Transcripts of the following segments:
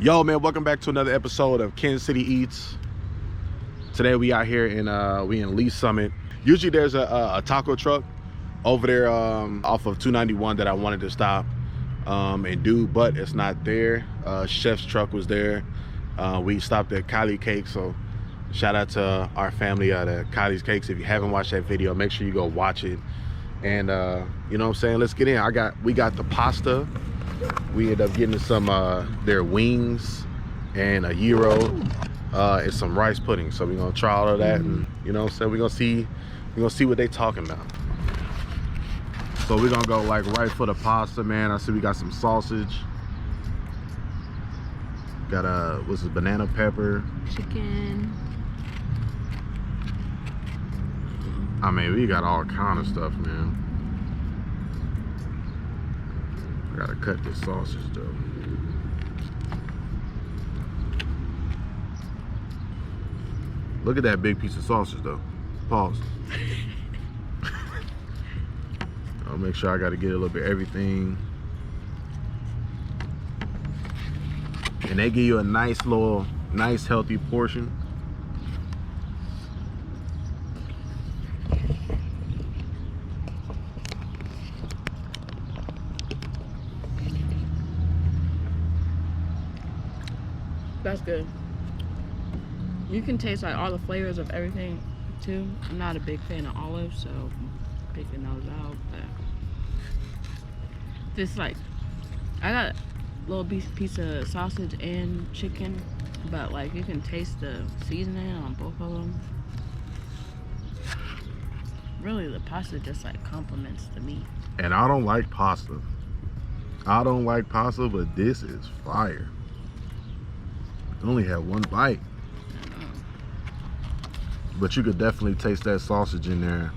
Yo, man, welcome back to another episode of Kansas City Eats. Today we out here in Lee Summit. Usually there's a taco truck over there off of 291 that I wanted to stop and do, but it's not there. Chef's truck was there. We stopped at Kylie Cake, so shout out to our family at Kylie's Cakes. If you haven't watched that video, make sure you go watch it. And you know what I'm saying, let's get in. We got the pasta. We ended up getting some their wings and a gyro and some rice pudding. So we're gonna try all of that, and you know what I'm saying, we're gonna see what they talking about. So we're gonna go like right for the pasta, man. I see we got some sausage. Got what's this, banana pepper, chicken. I mean, we got all kind of stuff, man. I gotta cut this sausage though. Look at that big piece of sausage though. Pause. I'll make sure I gotta get a little bit of everything. And they give you a nice healthy portion. That's good. You can taste like all the flavors of everything too. I'm not a big fan of olives, so I'm picking those out. But this, like, I got a little piece of sausage and chicken, but like you can taste the seasoning on both of them. Really, the pasta just like complements the meat. And I don't like pasta. But this is fire. I only had one bite, but you could definitely taste that sausage in there.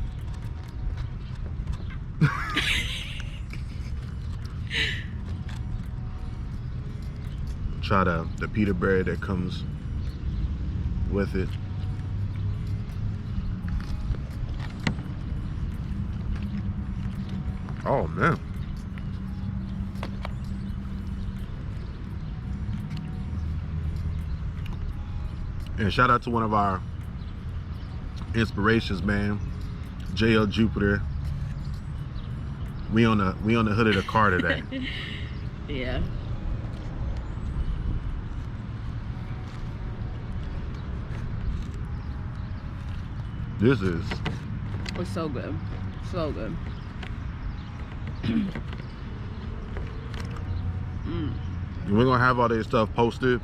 Try the pita bread that comes with it. Oh man. And shout out to one of our inspirations, man, JL Jupiter. We on the hood of the car today. Yeah. This is. It's so good. So good. We're gonna have all this stuff posted.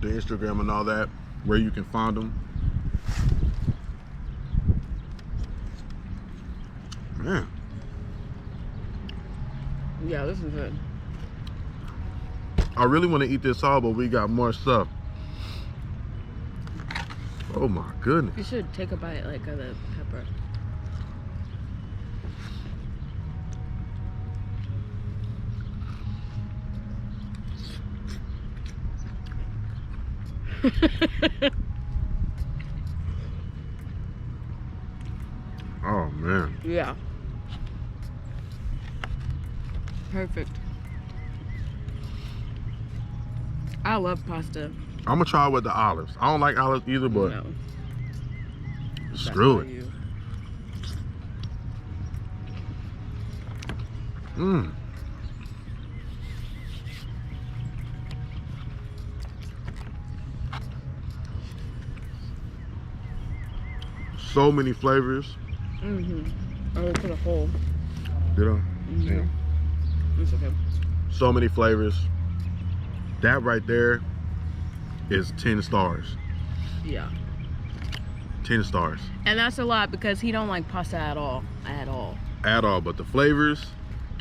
The Instagram and all that, where you can find them. Man. Yeah, this is good. I really want to eat this all, but we got more stuff. Oh my goodness. You should take a bite like of the pepper. Oh man. Yeah. Perfect. I love pasta. I'm gonna try with the olives. I don't like olives either, but No. screw it. So many flavors. I would put a whole. You know? Yeah. It's okay. So many flavors. That right there is 10 stars. Yeah. 10 stars. And that's a lot because he don't like pasta at all. At all. At all. But the flavors,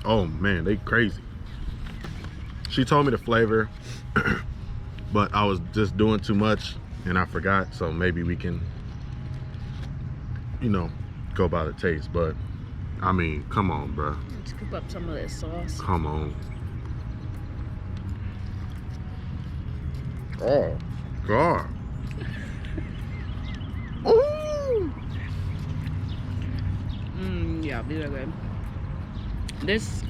oh man, they crazy. She told me the flavor, but I was just doing too much and I forgot. So maybe we can, you know, go by the taste. But I mean, come on, bro. Scoop up some of this sauce. Come on. Oh God. Ooh. Yeah, these are good. This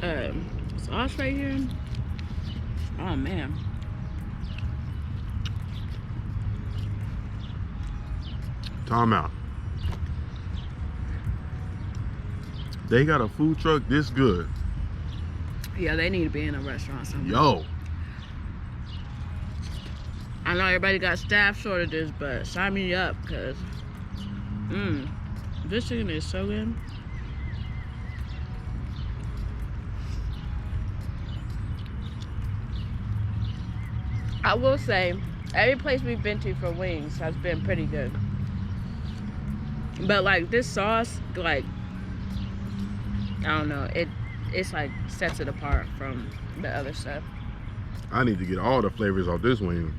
sauce right here, Oh man. Time out. They got a food truck this good. Yeah, they need to be in a restaurant somewhere. Yo. I know everybody got staff shortages, but sign me up, because this chicken is so good. I will say, every place we've been to for wings has been pretty good. But like this sauce, like, I don't know, it's like sets it apart from the other stuff. I need to get all the flavors off this wing.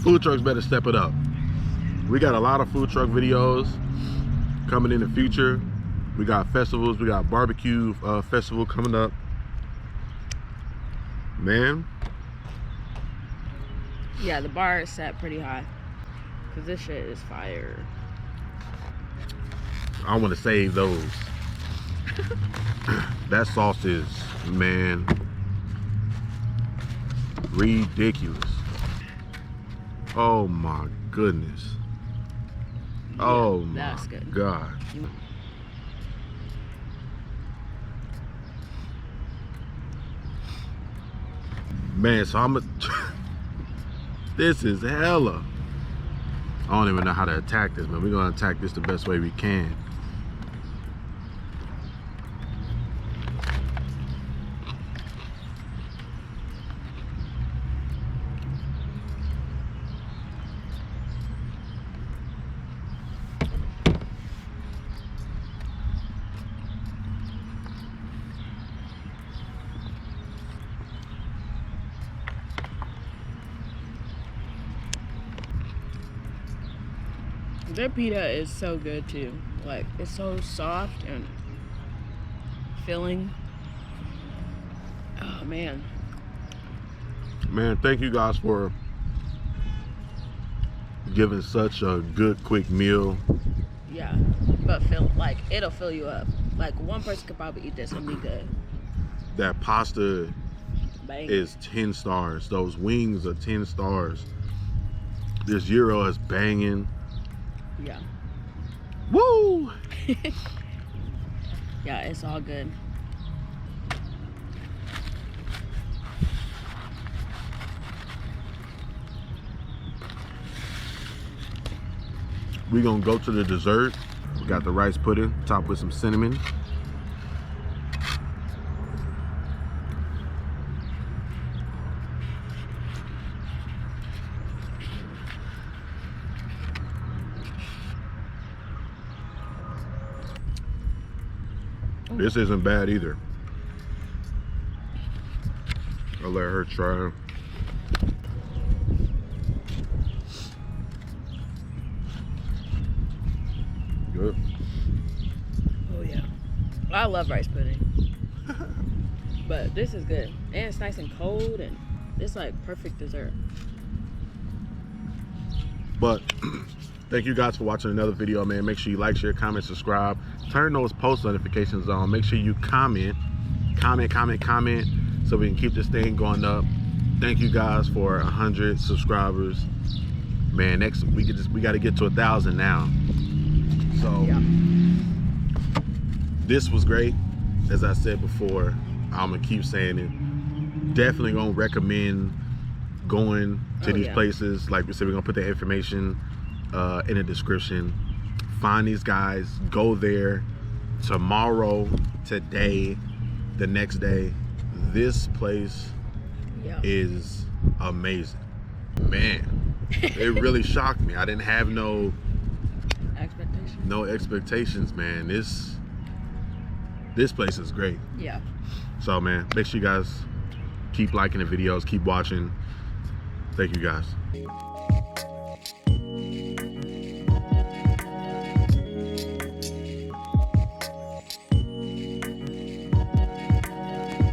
Food trucks better step it up. We got a lot of food truck videos coming in the future. We got festivals. We got barbecue festival coming up. Man. Yeah, the bar is set pretty high, because this shit is fire. I want to save those. That sauce is, man, ridiculous. Oh my goodness. Yeah, Oh my that's good. God. Man, so this is hella. I don't even know how to attack this, man. We're gonna attack this the best way we can. Their pita is so good too. Like, it's so soft and filling. Oh man. Man, thank you guys for giving such a good, quick meal. Yeah, but it'll fill you up. Like, one person could probably eat this and be good. That pasta Bang. is 10 stars. Those wings are 10 stars. This gyro is banging. Yeah. Woo! Yeah, it's all good. We're gonna go to the dessert. We got the rice pudding, topped with some cinnamon. This isn't bad either. I'll let her try. Good. Oh yeah. I love rice pudding. But this is good. And it's nice and cold, and it's like perfect dessert. But thank you guys for watching another video, man. Make sure you like, share, comment, subscribe. Turn those post notifications on. Make sure you comment, so we can keep this thing going up. Thank you guys for 100 subscribers. Man, next we got to get to 1,000 now. So Yeah. This was great. As I said before, I'm gonna keep saying it. Definitely gonna recommend going to these places. Like we said, we're gonna put the information in the description. Find these guys, go there tomorrow, today, the next day. This place is amazing. Man, it really shocked me. I didn't have no expectations, man. This place is great. Yeah. So man, make sure you guys keep liking the videos, keep watching. Thank you guys.